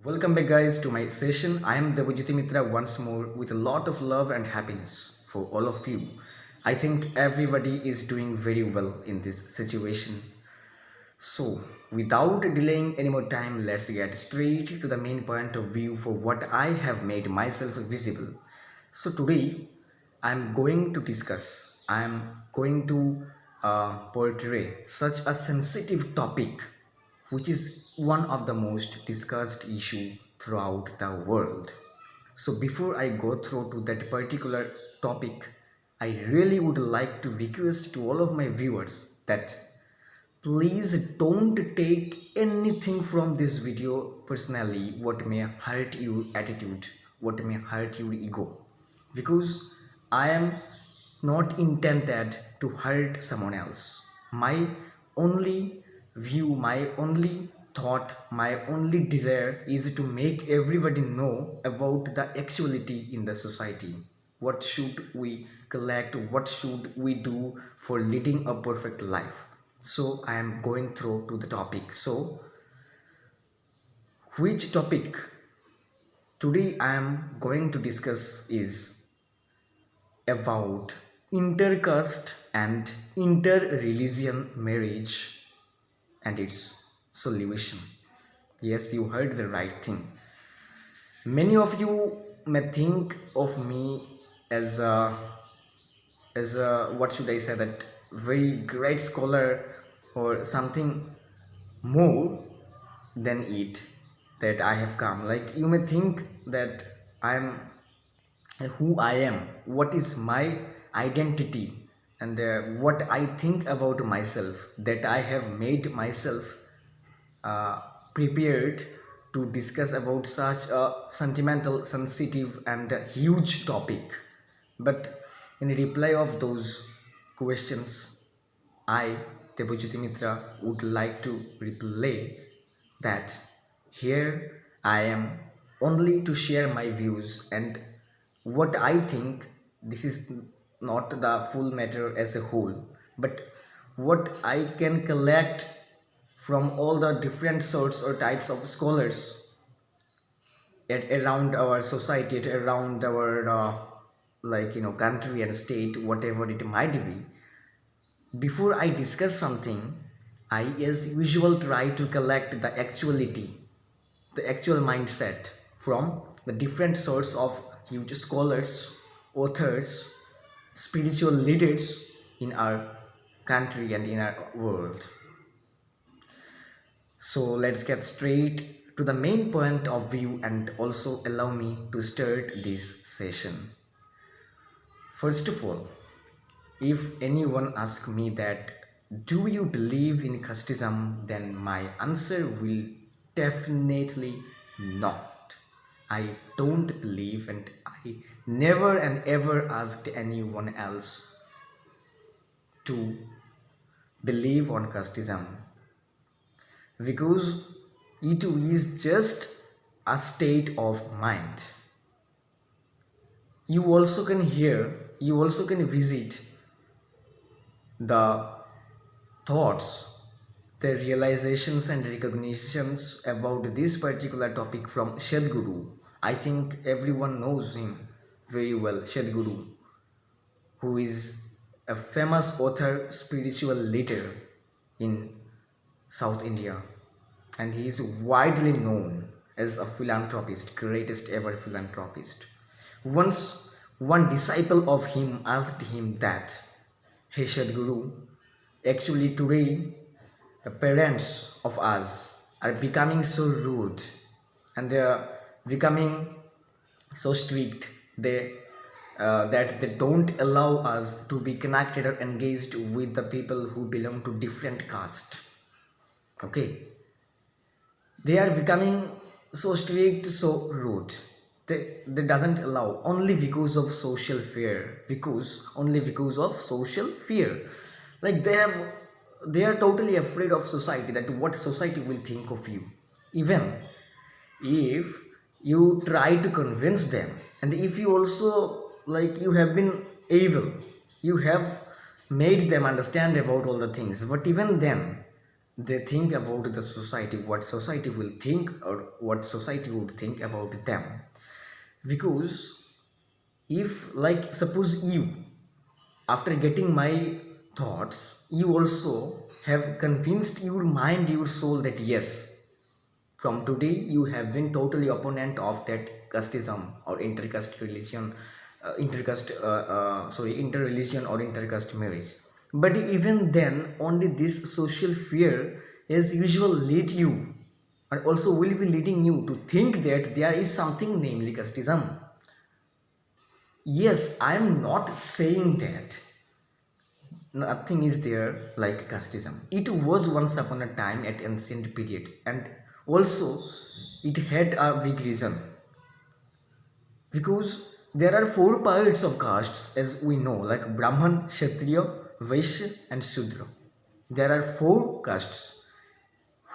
Welcome back, guys, to my session. I am Devojiti Mitra once more with a lot of love and happiness for all of you. I think everybody is doing very well in this situation. So, without delaying any more time, let's get straight to the main point of view for what I have made myself visible. So, today I am going to discuss, I am going to portray such a sensitive topic which is one of the most discussed issue throughout the world. So before I go through to that particular topic, I really would like to request to all of my viewers that please don't take anything from this video personally what may hurt your attitude, what may hurt your ego, because I am not intended to hurt someone else. My only view, my only thought, my only desire is to make everybody know about the actuality in the society. What should we collect? What should we do for leading a perfect life? So I am going through to the topic. So which topic today I am going to discuss is about intercaste and inter-religion marriage and its solution. Yes, you heard the right thing. Many of you may think of me as a what should I say, that very great scholar or something more than it, that I have come. Like you may think that I am who I am, what is my identity, and what I think about myself, that I have made myself prepared to discuss about such a sentimental, sensitive, and huge topic. But in reply of those questions, I, Debojyoti Mitra, would like to reply that here I am only to share my views and what I think. This is not the full matter as a whole, but what I can collect from all the different sorts or types of scholars around our society, around our country and state, whatever it might be. Before I discuss something, I as usual try to collect the actuality, the actual mindset from the different sorts of huge scholars, authors, spiritual leaders in our country and in our world. So let's get straight to the main point of view and also allow me to start this session. First of all, if anyone asks me that do you believe in casteism, then my answer will definitely not. I don't believe, and I never and ever asked anyone else to believe on casteism, because it is just a state of mind. You also can hear, you also can visit the thoughts, the realizations and recognitions about this particular topic from Sadhguru. I think everyone knows him very well, Sadhguru, who is a famous author, spiritual leader in South India, and he is widely known as a philanthropist, greatest ever philanthropist. Once one disciple of him asked him that, "Hey Sadhguru, actually today the parents of us are becoming so rude and they are becoming so strict that they don't allow us to be connected or engaged with the people who belong to different caste. Okay, they are becoming so strict, so rude. They doesn't allow, only because of social fear, only because of social fear. Like they are totally afraid of society, that what society will think of you. Even if you try to convince them, and if you also, like, you have been able, you have made them understand about all the things, but even then they think about the society, what society will think or what society would think about them. Because if, like, suppose you, after getting my thoughts, you also have convinced your mind, your soul, that yes, from today you have been totally opponent of that casteism or intercaste religion, interreligion or intercaste marriage. But even then, only this social fear as usual lead you, and also will be leading you to think that there is something namely casteism. Yes, I am not saying that nothing is there like casteism. It was once upon a time at ancient period, and also it had a big reason. Because there are four parts of castes, as we know, like Brahman, Kshatriya, Vaishya and Shudra. There are four castes.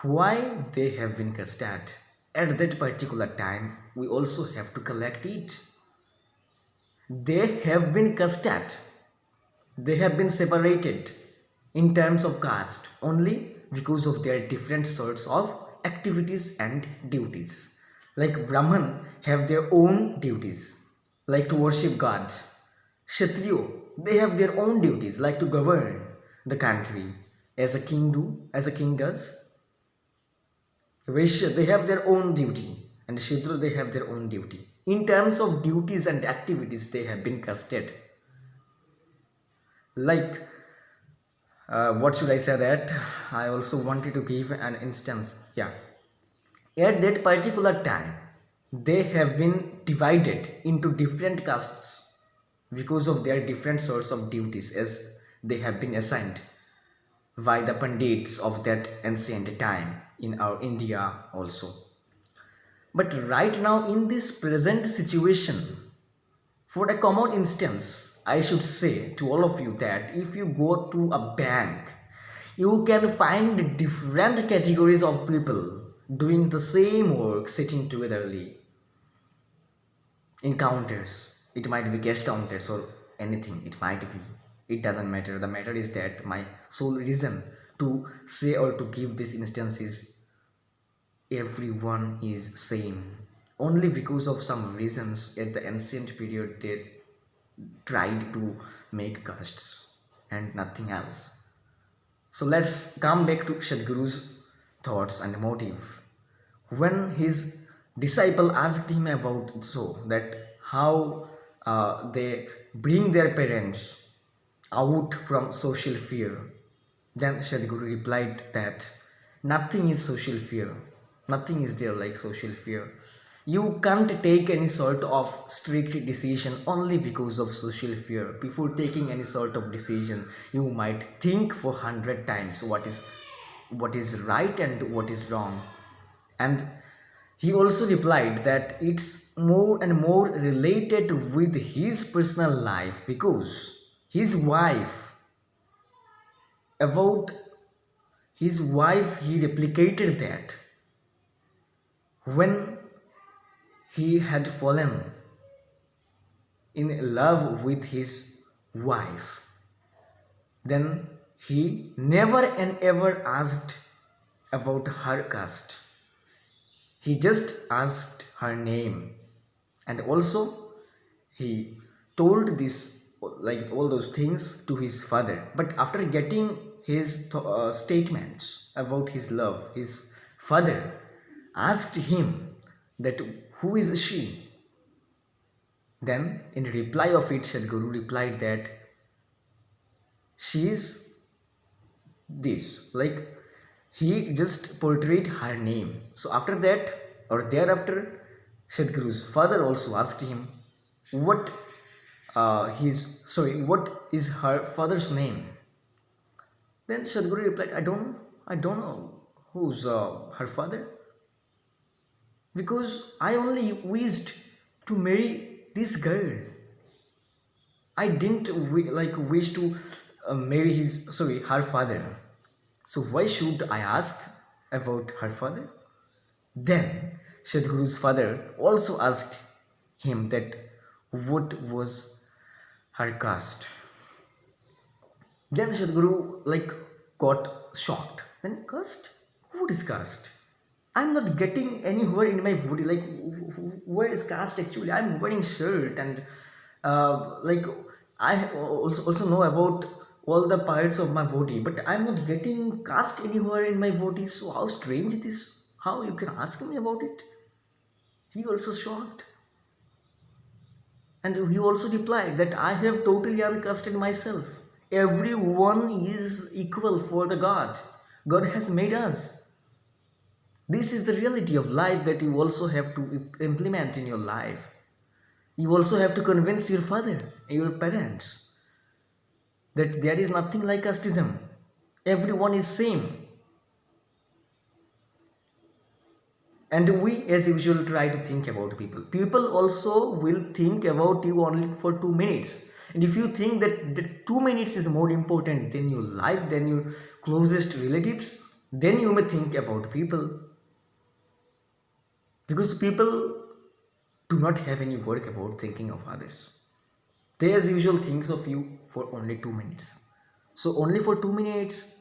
Why they have been casted at that particular time, we also have to collect it. They have been casted, they have been separated in terms of caste only because of their different sorts of activities and duties. Like Brahman have their own duties, like to worship God. Kshatriyo, they have their own duties, like to govern the country as a king does. Vaishya, they have their own duty, and Shudra, they have their own duty. In terms of duties and activities, they have been casted. Like, what should I say that? I also wanted to give an instance. Yeah, at that particular time, they have been divided into different castes because of their different sorts of duties as they have been assigned by the pandits of that ancient time in our India also. But right now, in this present situation, for a common instance, I should say to all of you that if you go to a bank, you can find different categories of people doing the same work sitting togetherly in counters. It might be cash counters or anything, it might be. It doesn't matter. The matter is that my sole reason to say or to give this instance is everyone is same. Only because of some reasons at the ancient period they tried to make castes and nothing else. So let's come back to Sadhguru's thoughts and motive. When his disciple asked him about so that how they bring their parents out from social fear, then Sadhguru replied that nothing is social fear. Nothing is there like social fear. You can't take any sort of strict decision only because of social fear. Before taking any sort of decision, you might think for 100 times what is right and what is wrong. And he also replied that it's more and more related with his personal life because his wife, about his wife, he replicated that when he had fallen in love with his wife, then he never and ever asked about her caste. He just asked her name, and also he told this, like all those things, to his father. But after getting his statements about his love, his father asked him that who is she. Then in reply of it, Sadhguru replied that she is this, like he just portrayed her name. So after that or thereafter, Sadhguru's father also asked him what what is her father's name. Then Sadhguru replied, I don't know who's her father, because I only wished to marry this girl. I didn't wish to marry her father. So why should I ask about her father? Then Sadhguru's father also asked him that what was her caste. Then Sadhguru got shocked Then caste? What is caste? I'm not getting anywhere in my body. Like, where is caste actually? I'm wearing shirt and like I also know about all the parts of my body, but I'm not getting caste anywhere in my body. So how strange it is. How you can ask me about it? He also shocked. And he also replied that I have totally uncasted myself. Everyone is equal for the God. God has made us. This is the reality of life that you also have to implement in your life. You also have to convince your father, your parents, that there is nothing like casteism. Everyone is same. And we as usual try to think about people. People also will think about you only for 2 minutes. And if you think that the 2 minutes is more important than your life, than your closest relatives, then you may think about people. Because people do not have any work about thinking of others. They as usual thinks of you for only 2 minutes. So only for 2 minutes,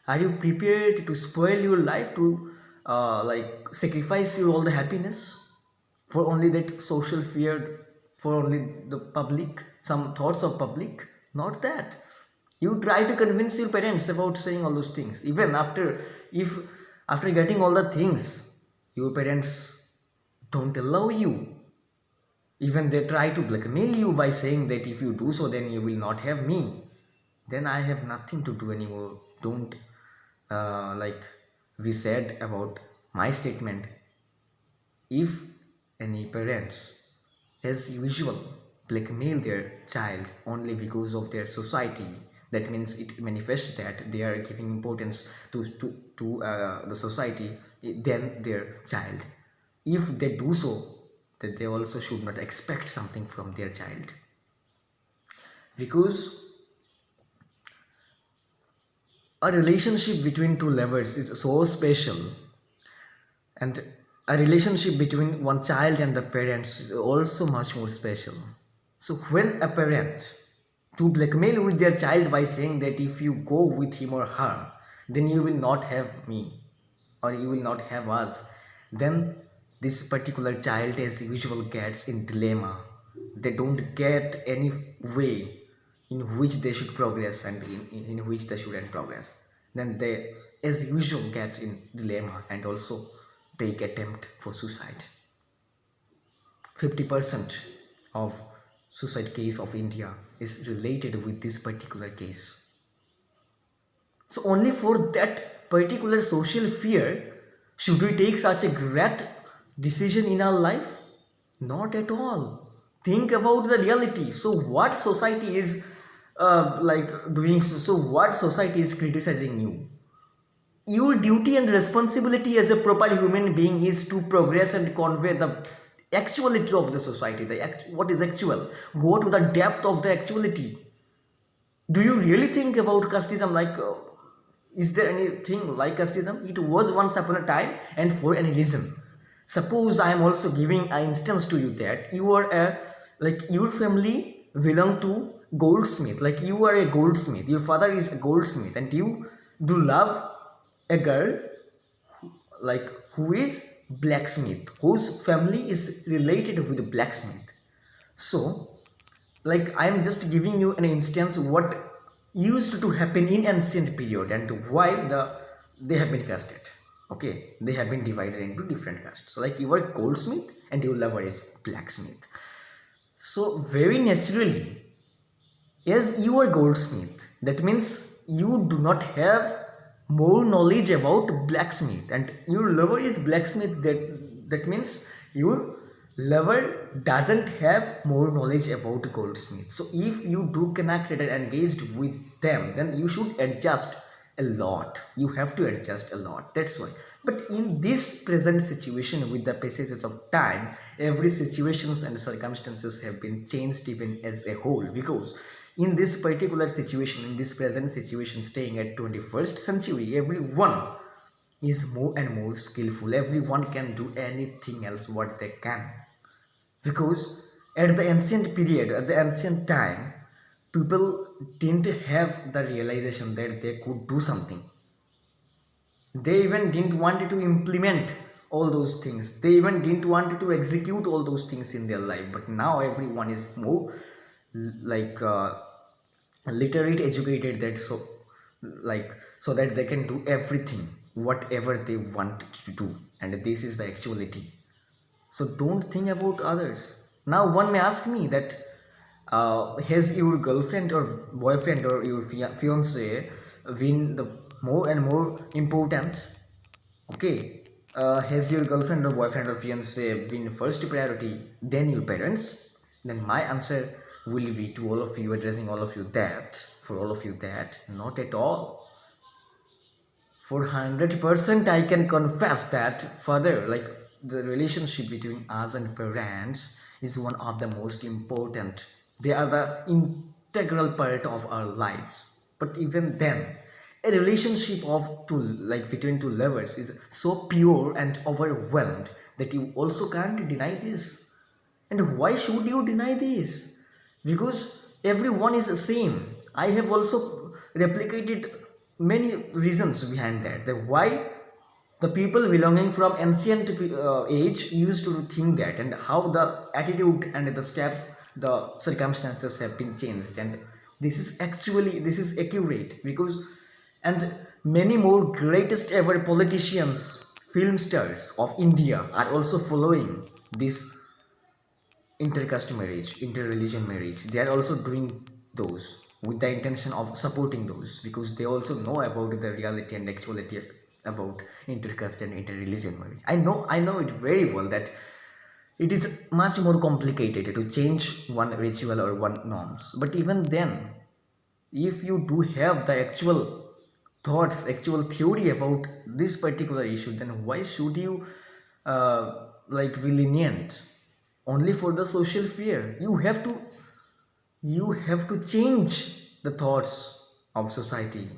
are you prepared to spoil your life, to like sacrifice your all the happiness for only that social fear, for only the public, some thoughts of public? Not that. You try to convince your parents about saying all those things. Even after, if after getting all the things, your parents don't allow you. Even they try to blackmail you by saying that if you do so, then you will not have me. Then I have nothing to do anymore. Don't like we said about my statement. If any parents, as usual, blackmail their child only because of their society, that means it manifests that they are giving importance to the society, then their child. If they do so, that they also should not expect something from their child. Because a relationship between two lovers is so special, and a relationship between one child and the parents is also much more special. So when a parent to blackmail with their child by saying that if you go with him or her, then you will not have me, or you will not have us, then this particular child as usual gets in dilemma. They don't get any way in which they should progress and in which they shouldn't progress. Then they as usual get in dilemma and also take attempt for suicide. 50% of suicide case of India is related with this particular case. So only for that particular social fear should we take such a great decision in our life? Not at all. Think about the reality. So what society is like doing? So what society is criticizing you? Your duty and responsibility as a proper human being is to progress and convey the actuality of the society, what is actual. Go to the depth of the actuality. Do you really think about casteism? Like, is there anything like casteism? It was once upon a time and for any reason. Suppose I am also giving an instance to you that you are a, like your family belong to goldsmith, like you are a goldsmith, your father is a goldsmith, and you do love a girl like who is blacksmith, whose family is related with the blacksmith. So like I am just giving you an instance what used to happen in ancient period and why they have been casted. Okay, they have been divided into different castes. So like you are goldsmith and your lover is blacksmith. So very naturally, as you are goldsmith, that means you do not have more knowledge about blacksmith, and your lover is blacksmith. That means your lover doesn't have more knowledge about goldsmith. So if you do connected and engaged with them, then you should adjust a lot. You have to adjust a lot. That's why. But in this present situation, with the passages of time, every situations and circumstances have been changed even as a whole. Because in this particular situation, in this present situation, staying at 21st century, everyone is more and more skillful. Everyone can do anything else what they can. Because at the ancient period, at the ancient time, people didn't have the realization that they could do something. They even didn't want to implement all those things. They even didn't want to execute all those things in their life. But now everyone is more like literate, educated, that so like so that they can do everything whatever they want to do, and this is the actuality. So don't think about others. Now one may ask me that has your girlfriend or boyfriend or your fiance been the more and more important? Okay, has your girlfriend or boyfriend or fiance been first priority, then your parents? Then my answer will be to all of you, addressing all of you, that for all of you, that not at all. For 100% I can confess that further, like, the relationship between us and parents is one of the most important. They are the integral part of our lives. But even then, a relationship of two, like between two lovers, is so pure and overwhelmed that you also can't deny this. And why should you deny this? Because everyone is the same. I have also replicated many reasons behind that. The why the people belonging from ancient age used to think that, and how the attitude and the steps, the circumstances have been changed. And this is accurate, because and many more greatest ever politicians, film stars of India are also following this intercaste marriage, interreligion marriage. They are also doing those with the intention of supporting those, because they also know about the reality and actuality about intercaste and interreligion marriage. I know it very well that it is much more complicated to change one ritual or one norms. But even then, if you do have the actual thoughts, actual theory about this particular issue, then why should you like be lenient only for the social fear? You have to change the thoughts of society.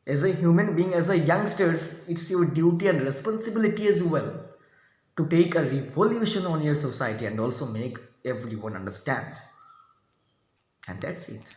As a human being, as a youngsters, it's your duty and responsibility as well to take a revolution on your society and also make everyone understand. And that's it.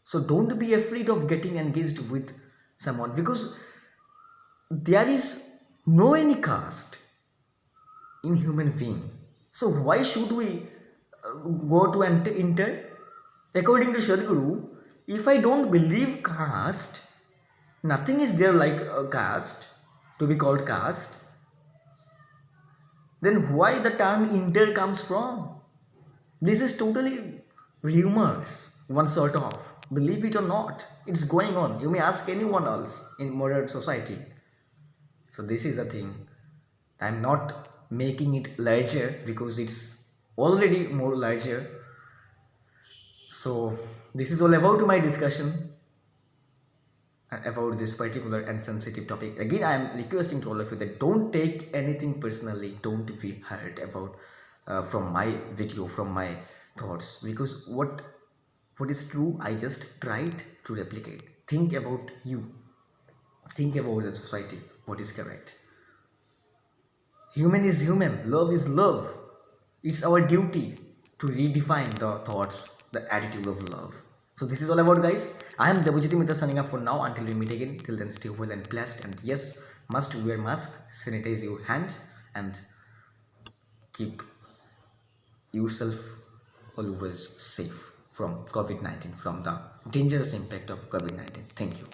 So don't be afraid of getting engaged with someone, because there is no any caste in human being. So why should we go to enter? According to Sadhguru, if I don't believe caste, nothing is there like a caste to be called caste, then why the term inter comes from? This is totally rumors, one sort of. Believe it or not, it's going on. You may ask anyone else in modern society. So this is the thing. I'm not making it larger because it's already more larger. So this is all about my discussion about this particular and sensitive topic. Again, I am requesting to all of you that don't take anything personally. Don't be hurt about from my video, from my thoughts, because what is true, I just tried to replicate. Think about you. Think about the society. What is correct? Human is human. Love is love. It's our duty to redefine the thoughts, the attitude of love. So this is all about, guys. I am Devajiti Mitra signing up for now. Until we meet again. Till then, stay well and blessed. And yes, must wear mask, sanitize your hands, and keep yourself always safe from COVID-19, from the dangerous impact of COVID-19. Thank you.